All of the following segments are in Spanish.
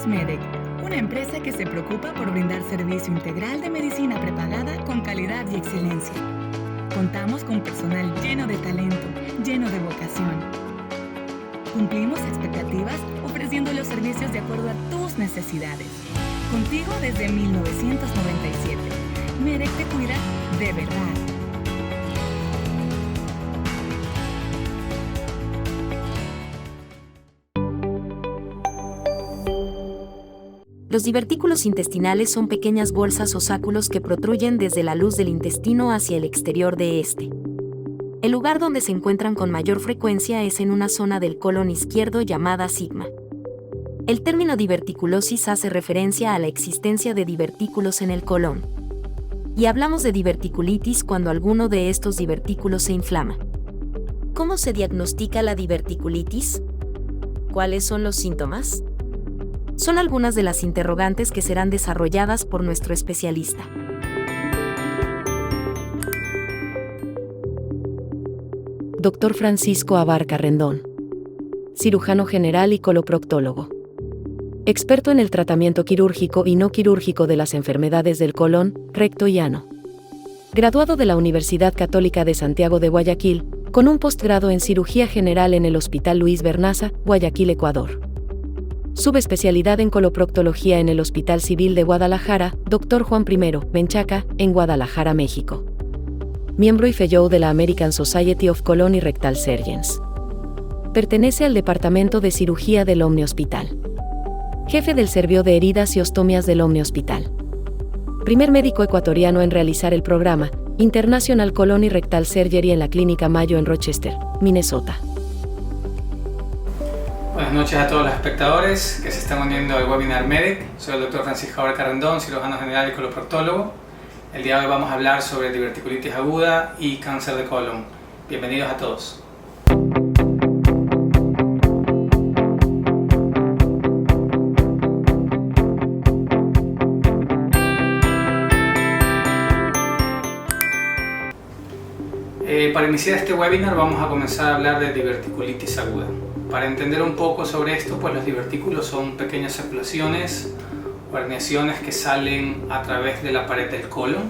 MEDEC, una empresa que se preocupa por brindar servicio integral de medicina prepagada con calidad y excelencia. Contamos con personal lleno de talento, lleno de vocación. Cumplimos expectativas ofreciendo los servicios de acuerdo a tus necesidades. Contigo desde 1997. MEDEC te cuida de verdad. Los divertículos intestinales son pequeñas bolsas o sáculos que protruyen desde la luz del intestino hacia el exterior de este. El lugar donde se encuentran con mayor frecuencia es en una zona del colon izquierdo llamada sigma. El término diverticulosis hace referencia a la existencia de divertículos en el colon. Y hablamos de diverticulitis cuando alguno de estos divertículos se inflama. ¿Cómo se diagnostica la diverticulitis? ¿Cuáles son los síntomas? Son algunas de las interrogantes que serán desarrolladas por nuestro especialista. Dr. Francisco Abarca Rendón, cirujano general y coloproctólogo. Experto en el tratamiento quirúrgico y no quirúrgico de las enfermedades del colon, recto y ano. Graduado de la Universidad Católica de Santiago de Guayaquil, con un postgrado en cirugía general en el Hospital Luis Bernaza, Guayaquil, Ecuador. Subespecialidad en coloproctología en el Hospital Civil de Guadalajara, Dr. Juan I. Menchaca, en Guadalajara, México. Miembro y Fellow de la American Society of Colon y Rectal Surgeons. Pertenece al Departamento de Cirugía del Omni Hospital. Jefe del Servicio de Heridas y Ostomias del Omni Hospital. Primer médico ecuatoriano en realizar el programa International Colon y Rectal Surgery en la Clínica Mayo en Rochester, Minnesota. Buenas noches a todos los espectadores que se están uniendo al webinar MEDEC. Soy el Dr. Francisco Abarca Rendón, cirujano general y coloproctólogo. El día de hoy vamos a hablar sobre diverticulitis aguda y cáncer de colon. Bienvenidos a todos. Para iniciar este webinar vamos a comenzar a hablar de diverticulitis aguda. Para entender un poco sobre esto, pues los divertículos son pequeñas ablaciones o herniaciones que salen a través de la pared del colon.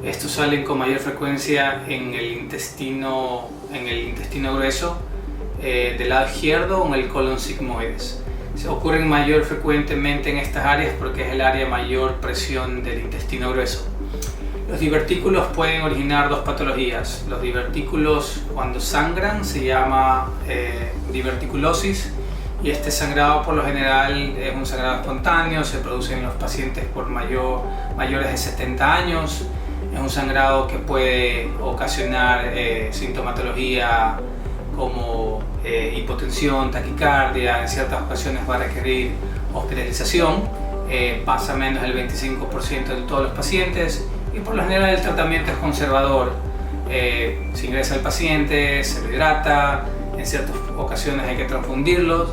Estos salen con mayor frecuencia en el intestino grueso del lado izquierdo o en el colon sigmoides. Se ocurren mayor frecuentemente en estas áreas porque es el área mayor presión del intestino grueso. Los divertículos pueden originar dos patologías. Los divertículos cuando sangran se llama diverticulosis y este sangrado por lo general es un sangrado espontáneo, se produce en los pacientes por mayores de 70 años. Es un sangrado que puede ocasionar sintomatología como hipotensión, taquicardia, en ciertas ocasiones va a requerir hospitalización, pasa menos del 25% de todos los pacientes. Y por lo general el tratamiento es conservador. Se ingresa al paciente, se lo hidrata, en ciertas ocasiones hay que transfundirlos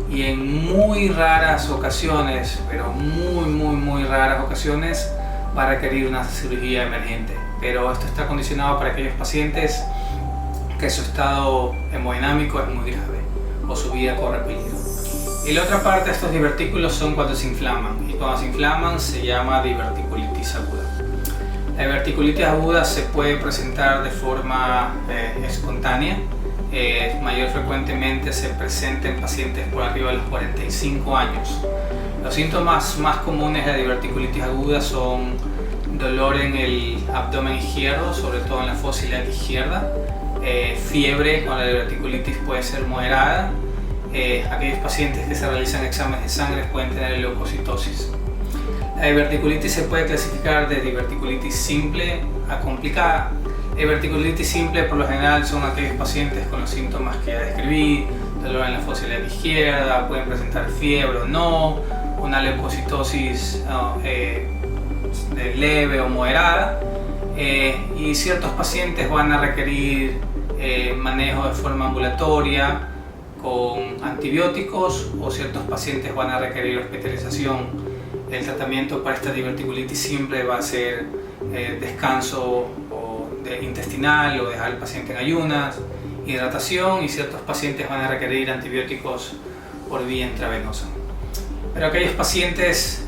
y en muy raras ocasiones, pero muy raras ocasiones, va a requerir una cirugía emergente. Pero esto está condicionado para aquellos pacientes que su estado hemodinámico es muy grave o su vida corre peligro. Y la otra parte de estos divertículos son cuando se inflaman, y cuando se inflaman se llama diverticulitis aguda. La diverticulitis aguda se puede presentar de forma espontánea, mayor frecuentemente se presenta en pacientes por arriba de los 45 años. Los síntomas más comunes de la diverticulitis aguda son dolor en el abdomen izquierdo, sobre todo en la fosa iliaca izquierda, fiebre con la diverticulitis puede ser moderada. Aquellos pacientes que se realizan exámenes de sangre pueden tener leucocitosis. La diverticulitis se puede clasificar de diverticulitis simple a complicada. La diverticulitis simple por lo general son aquellos pacientes con los síntomas que ya describí, dolor en la fosa iliaca izquierda, pueden presentar fiebre o no, una leucocitosis de leve o moderada, y ciertos pacientes van a requerir manejo de forma ambulatoria con antibióticos o ciertos pacientes van a requerir hospitalización. El tratamiento para esta diverticulitis simple va a ser descanso intestinal o dejar al paciente en ayunas, hidratación, y ciertos pacientes van a requerir antibióticos por vía intravenosa. Pero aquellos pacientes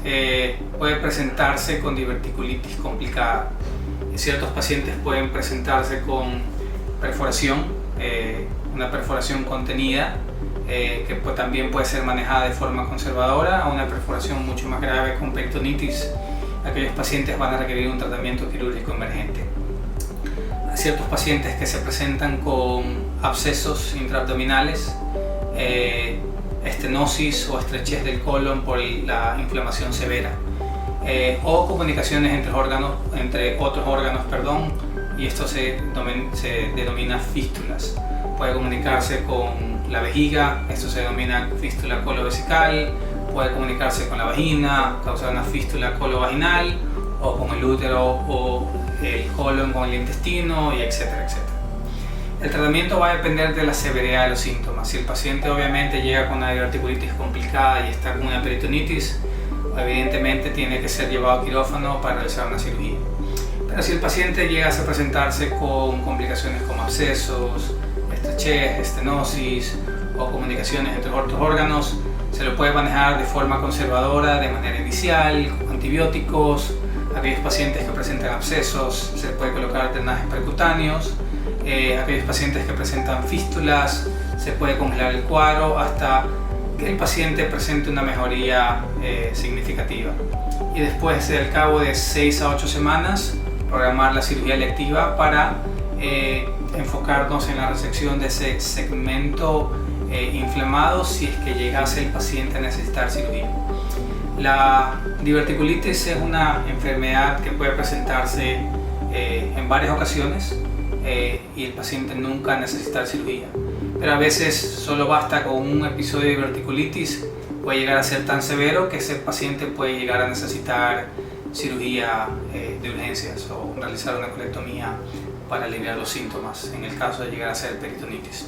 pueden presentarse con diverticulitis complicada. Ciertos pacientes pueden presentarse con perforación, una perforación contenida, que también puede ser manejada de forma conservadora, a una perforación mucho más grave con peritonitis. Aquellos pacientes van a requerir un tratamiento quirúrgico emergente. Hay ciertos pacientes que se presentan con abscesos intraabdominales, estenosis o estrechez del colon por la inflamación severa, o comunicaciones entre otros órganos, y esto se denomina fístulas. Puede comunicarse con la vejiga, esto se denomina fístula colovesical, puede comunicarse con la vagina, causar una fístula colovaginal, o con el útero o el colon con el intestino, y etcétera, etcétera. El tratamiento va a depender de la severidad de los síntomas. Si el paciente obviamente llega con una diverticulitis complicada y está con una peritonitis, evidentemente tiene que ser llevado a quirófano para realizar una cirugía. Pero si el paciente llega a presentarse con complicaciones como abscesos, estrechez, estenosis o comunicaciones entre otros órganos, se lo puede manejar de forma conservadora, de manera inicial, con antibióticos. Aquellos pacientes que presentan abscesos se les puede colocar drenajes percutáneos. Aquellos pacientes que presentan fístulas se puede congelar el cuadro hasta que el paciente presente una mejoría significativa. Y después, al cabo de 6 a 8 semanas, programar la cirugía electiva para enfocarnos en la resección de ese segmento inflamado si es que llegase el paciente a necesitar cirugía. La diverticulitis es una enfermedad que puede presentarse en varias ocasiones y el paciente nunca necesitar cirugía. Pero a veces solo basta con un episodio de diverticulitis, puede llegar a ser tan severo que ese paciente puede llegar a necesitar cirugía de urgencias o realizar una colectomía para aliviar los síntomas en el caso de llegar a ser peritonitis.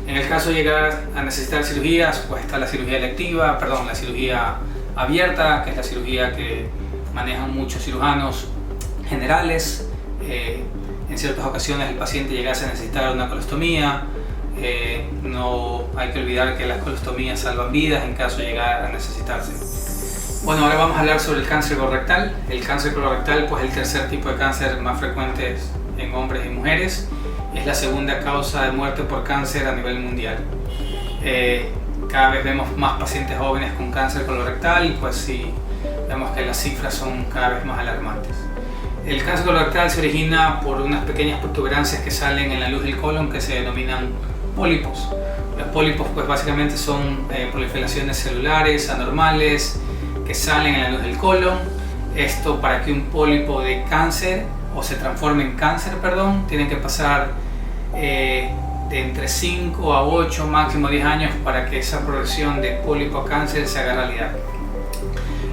En el caso de llegar a necesitar cirugías, pues está la cirugía electiva, la cirugía abierta, que es la cirugía que manejan muchos cirujanos generales. En ciertas ocasiones el paciente llegase a necesitar una colostomía. No hay que olvidar que las colostomías salvan vidas en caso de llegar a necesitarse. Bueno, ahora vamos a hablar sobre el cáncer colorectal. El cáncer colorectal, pues, es el tercer tipo de cáncer más frecuente en hombres y mujeres. Es la segunda causa de muerte por cáncer a nivel mundial. Cada vez vemos más pacientes jóvenes con cáncer colorectal y pues sí, vemos que las cifras son cada vez más alarmantes. El cáncer colorectal se origina por unas pequeñas protuberancias que salen en la luz del colon que se denominan pólipos. Los pólipos pues básicamente son proliferaciones celulares anormales que salen en la luz del colon. Esto, para que un pólipo de cáncer o se transforme en cáncer, tienen que pasar de entre 5 a 8, máximo 10 años para que esa progresión de pólipo a cáncer se haga realidad.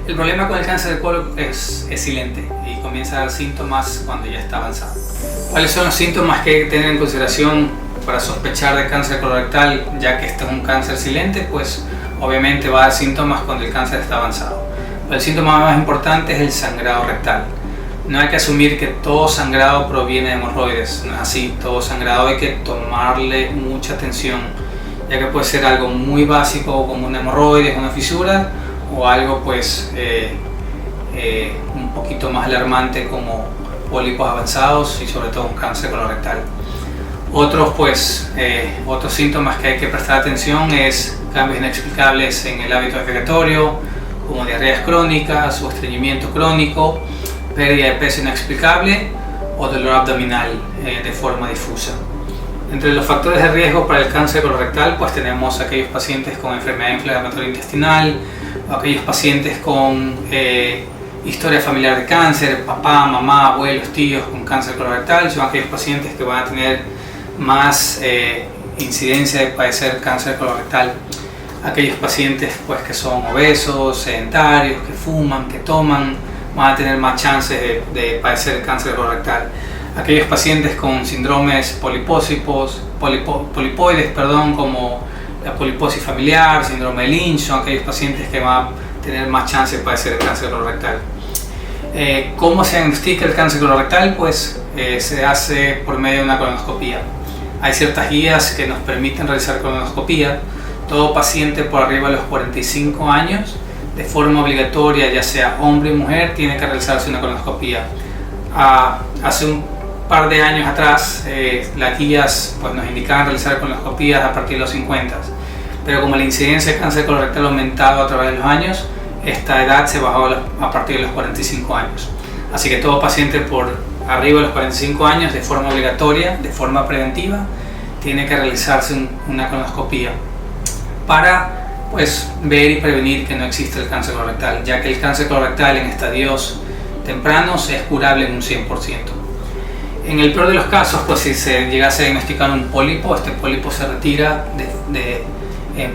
El problema con el cáncer de colon es silente y comienza a dar síntomas cuando ya está avanzado. ¿Cuáles son los síntomas que hay que tener en consideración para sospechar de cáncer colorectal, ya que este es un cáncer silente? Pues obviamente va a dar síntomas cuando el cáncer está avanzado. El síntoma más importante es el sangrado rectal. No hay que asumir que todo sangrado proviene de hemorroides, no es así. Todo sangrado hay que tomarle mucha atención, ya que puede ser algo muy básico como una hemorroide, una fisura, o algo pues un poquito más alarmante como pólipos avanzados y sobre todo un cáncer colorectal. Otros síntomas que hay que prestar atención es cambios inexplicables en el hábito defecatorio, como diarreas crónicas o estreñimiento crónico, pérdida de peso inexplicable o dolor abdominal de forma difusa. Entre los factores de riesgo para el cáncer colorectal pues tenemos aquellos pacientes con enfermedad inflamatoria intestinal, o aquellos pacientes con historia familiar de cáncer, papá, mamá, abuelos, tíos con cáncer colorectal. Son aquellos pacientes que van a tener más incidencia de padecer cáncer colorectal. Aquellos pacientes pues que son obesos, sedentarios, que fuman, que toman, van a tener más chances de padecer cáncer colorectal. Aquellos pacientes con síndromes polipoides, como la poliposis familiar, síndrome de Lynch, son aquellos pacientes que van a tener más chances de padecer cáncer colorectal. ¿Cómo se diagnostica el cáncer colorectal? Pues se hace por medio de una colonoscopía. Hay ciertas guías que nos permiten realizar colonoscopía. Todo paciente por arriba de los 45 años de forma obligatoria, ya sea hombre o mujer, tiene que realizarse una colonoscopia. Hace un par de años atrás las guías pues, nos indicaban realizar colonoscopías a partir de los 50, pero como la incidencia de cáncer colorectal ha aumentado a través de los años, esta edad se bajó a partir de los 45 años. Así que todo paciente por arriba de los 45 años, de forma obligatoria, de forma preventiva, tiene que realizarse una colonoscopia para pues, ver y prevenir que no existe el cáncer colorectal, ya que el cáncer colorectal en estadios tempranos es curable en un 100%. En el peor de los casos, pues si se llegase a diagnosticar un pólipo, este pólipo se retira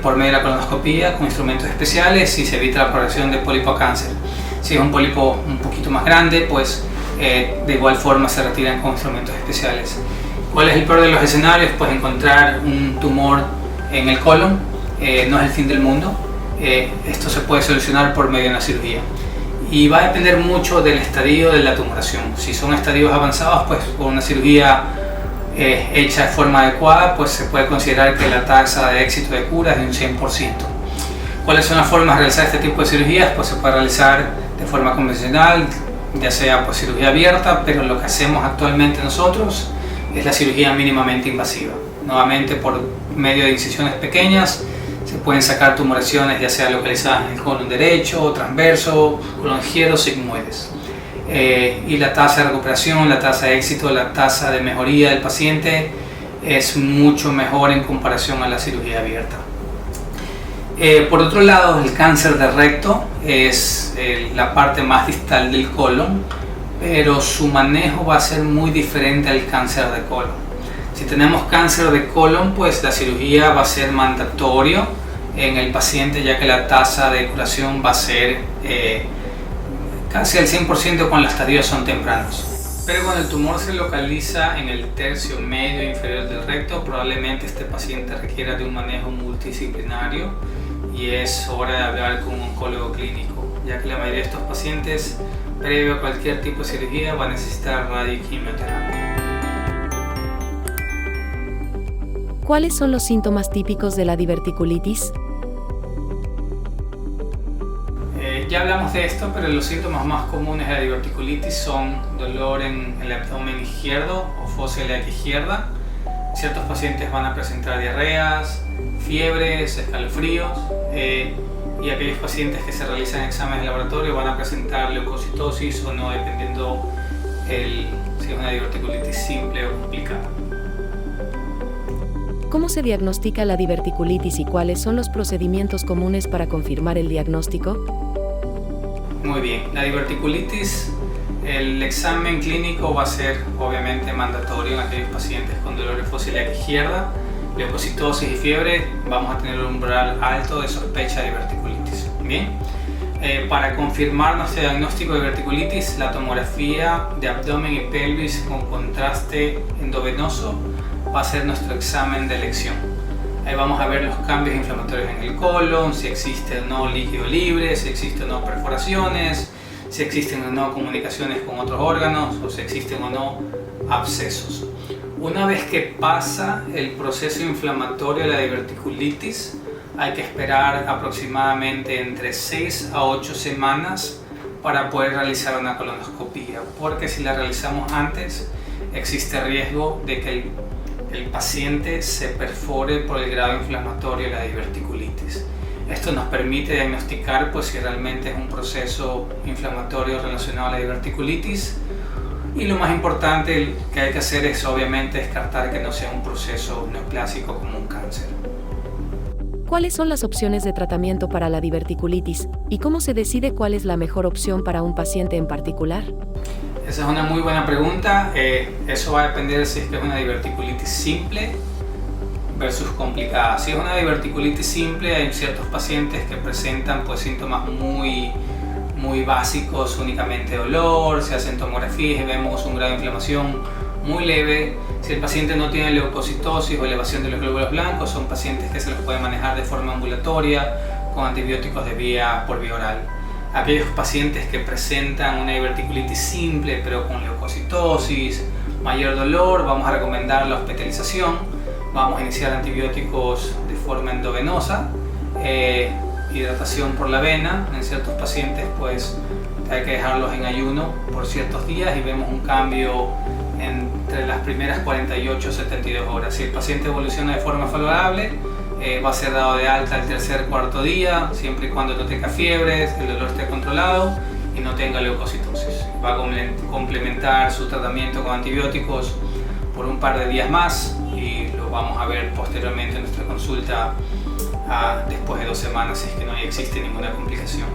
por medio de la colonoscopia con instrumentos especiales y se evita la progresión de pólipo a cáncer. Si es un pólipo un poquito más grande, pues de igual forma se retiran con instrumentos especiales. ¿Cuál es el peor de los escenarios? Pues encontrar un tumor en el colon no es el fin del mundo. Esto se puede solucionar por medio de una cirugía. Y va a depender mucho del estadio de la tumoración. Si son estadios avanzados, pues con una cirugía hecha de forma adecuada, pues se puede considerar que la tasa de éxito de cura es de un 100%. ¿Cuáles son las formas de realizar este tipo de cirugías? Pues se puede realizar de forma convencional, ya sea pues cirugía abierta, pero lo que hacemos actualmente nosotros es la cirugía mínimamente invasiva. Nuevamente por medio de incisiones pequeñas se pueden sacar tumoraciones ya sea localizadas en el colon derecho, transverso, colon izquierdo, sigmoides. Y la tasa de recuperación, la tasa de éxito, la tasa de mejoría del paciente es mucho mejor en comparación a la cirugía abierta. Por otro lado, el cáncer de recto es la parte más distal del colon, pero su manejo va a ser muy diferente al cáncer de colon. Si tenemos cáncer de colon, pues la cirugía va a ser mandatorio en el paciente, ya que la tasa de curación va a ser casi al 100% cuando los estadios son tempranos. Pero cuando el tumor se localiza en el tercio medio inferior del recto, probablemente este paciente requiera de un manejo multidisciplinario y es hora de hablar con un oncólogo clínico, ya que la mayoría de estos pacientes, previo a cualquier tipo de cirugía, va a necesitar radio y quimioterapia. ¿Cuáles son los síntomas típicos de la diverticulitis? Ya hablamos de esto, pero los síntomas más comunes de la diverticulitis son dolor en el abdomen izquierdo o fosa ilíaca izquierda. Ciertos pacientes van a presentar diarreas, fiebres, escalofríos y aquellos pacientes que se realizan exámenes de laboratorio van a presentar leucocitosis o no, dependiendo si es una diverticulitis simple o complicada. ¿Cómo se diagnostica la diverticulitis y cuáles son los procedimientos comunes para confirmar el diagnóstico? Muy bien, la diverticulitis, el examen clínico va a ser obviamente mandatorio en aquellos pacientes con dolor de fosa ilíaca izquierda, leucocitosis y fiebre. Vamos a tener un umbral alto de sospecha de diverticulitis. Bien, para confirmar nuestro diagnóstico de diverticulitis, la tomografía de abdomen y pelvis con contraste endovenoso va a ser nuestro examen de elección. Ahí vamos a ver los cambios inflamatorios en el colon, si existe o no líquido libre, si existe o no perforaciones, si existen o no comunicaciones con otros órganos o si existen o no abscesos. Una vez que pasa el proceso inflamatorio de la diverticulitis, hay que esperar aproximadamente entre 6 a 8 semanas para poder realizar una colonoscopia, porque si la realizamos antes existe riesgo de que el paciente se perfore por el grado inflamatorio de la diverticulitis. Esto nos permite diagnosticar pues, si realmente es un proceso inflamatorio relacionado a la diverticulitis, y lo más importante que hay que hacer es obviamente descartar que no sea un proceso neoplásico como un cáncer. ¿Cuáles son las opciones de tratamiento para la diverticulitis y cómo se decide cuál es la mejor opción para un paciente en particular? Esa es una muy buena pregunta. Eso va a depender si es que es una diverticulitis simple versus complicada. Si es una diverticulitis simple, hay ciertos pacientes que presentan pues, síntomas muy básicos, únicamente dolor, se hacen tomografías y vemos un grado de inflamación muy leve. Si el paciente no tiene leucocitosis o elevación de los glóbulos blancos, son pacientes que se los puede manejar de forma ambulatoria con antibióticos por vía oral. Aquellos pacientes que presentan una diverticulitis simple pero con leucocitosis, mayor dolor, vamos a recomendar la hospitalización. Vamos a iniciar antibióticos de forma endovenosa hidratación por la vena. En ciertos pacientes pues hay que dejarlos en ayuno por ciertos días y vemos un cambio entre las primeras 48 o 72 horas. Si el paciente evoluciona de forma favorable, va a ser dado de alta el tercer o cuarto día, siempre y cuando no tenga fiebres, el dolor esté controlado y no tenga leucocitosis. Va a complementar su tratamiento con antibióticos por un par de días más y lo vamos a ver posteriormente en nuestra consulta después de 2 semanas si es que no existe ninguna complicación.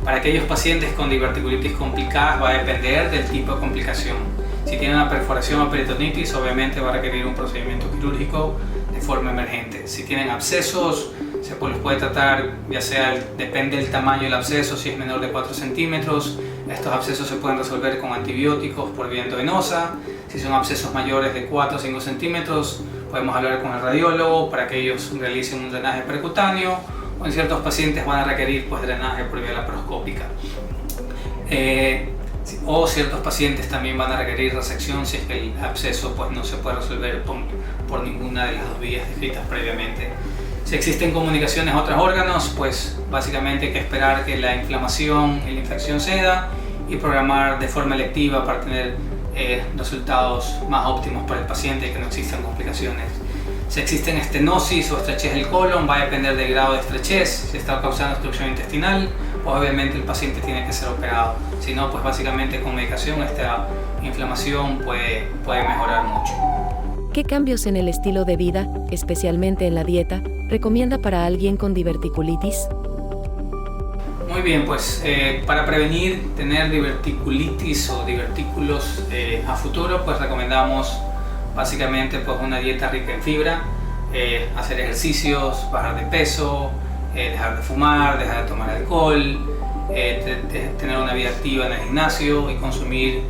Para aquellos pacientes con diverticulitis complicadas va a depender del tipo de complicación. Si tiene una perforación o peritonitis, obviamente va a requerir un procedimiento quirúrgico de forma emergente. Si tienen abscesos, se los puede tratar, ya sea, depende del tamaño del absceso, si es menor de 4 centímetros, estos abscesos se pueden resolver con antibióticos por vía endovenosa. Si son abscesos mayores de 4 o 5 centímetros, podemos hablar con el radiólogo para que ellos realicen un drenaje percutáneo, o en ciertos pacientes van a requerir pues drenaje por vía laparoscópica. O ciertos pacientes también van a requerir resección si es que el absceso pues no se puede resolver por ninguna de las 2 vías descritas previamente. Si existen comunicaciones a otros órganos, pues básicamente hay que esperar que la inflamación y la infección ceda y programar de forma electiva para tener resultados más óptimos para el paciente y que no existan complicaciones. Si existen estenosis o estrechez del colon, va a depender del grado de estrechez. Si está causando obstrucción intestinal, pues obviamente el paciente tiene que ser operado. Si no, pues básicamente con medicación esta inflamación puede mejorar mucho. ¿Qué cambios en el estilo de vida, especialmente en la dieta, recomienda para alguien con diverticulitis? Muy bien, pues para prevenir tener diverticulitis o divertículos a futuro, pues recomendamos básicamente pues una dieta rica en fibra, hacer ejercicios, bajar de peso, dejar de fumar, dejar de tomar alcohol, tener una vida activa en el gimnasio y consumir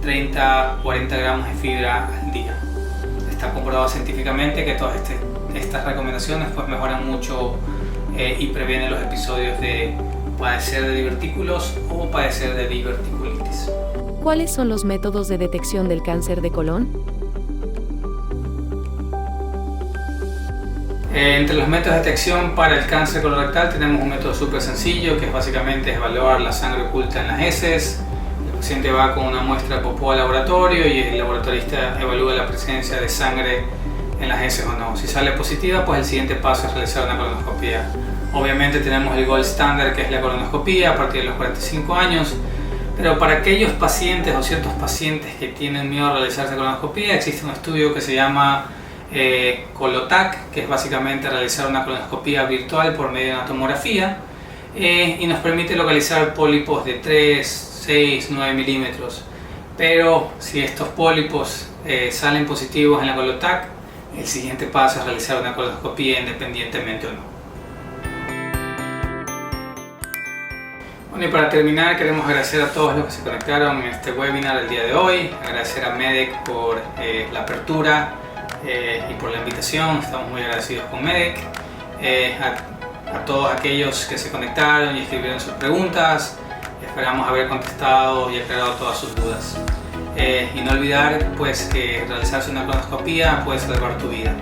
30-40 gramos de fibra al día. Está comprobado científicamente que todas estas recomendaciones pues mejoran mucho y previenen los episodios de padecer de divertículos o padecer de diverticulitis. ¿Cuáles son los métodos de detección del cáncer de colon? Entre los métodos de detección para el cáncer colorectal tenemos un método súper sencillo que es básicamente evaluar la sangre oculta en las heces. El paciente va con una muestra de popó al laboratorio y el laboratorista evalúa la presencia de sangre en las heces o no. Si sale positiva, pues el siguiente paso es realizar una colonoscopia. Obviamente tenemos el gold standard que es la colonoscopia a partir de los 45 años, pero para aquellos pacientes o ciertos pacientes que tienen miedo a realizarse colonoscopia existe un estudio que se llama Colotac, que es básicamente realizar una colonoscopia virtual por medio de una tomografía y nos permite localizar pólipos de 3, 6, 9 milímetros. Pero si estos pólipos salen positivos en la Colotac, el siguiente paso es realizar una colonoscopia independientemente o no. Bueno, y para terminar queremos agradecer a todos los que se conectaron en este webinar el día de hoy, agradecer a MEDEC por la apertura y por la invitación. Estamos muy agradecidos con MEDEC, a todos aquellos que se conectaron y escribieron sus preguntas. Esperamos haber contestado y aclarado todas sus dudas. Y no olvidar pues que realizarse una colonoscopia puede salvar tu vida.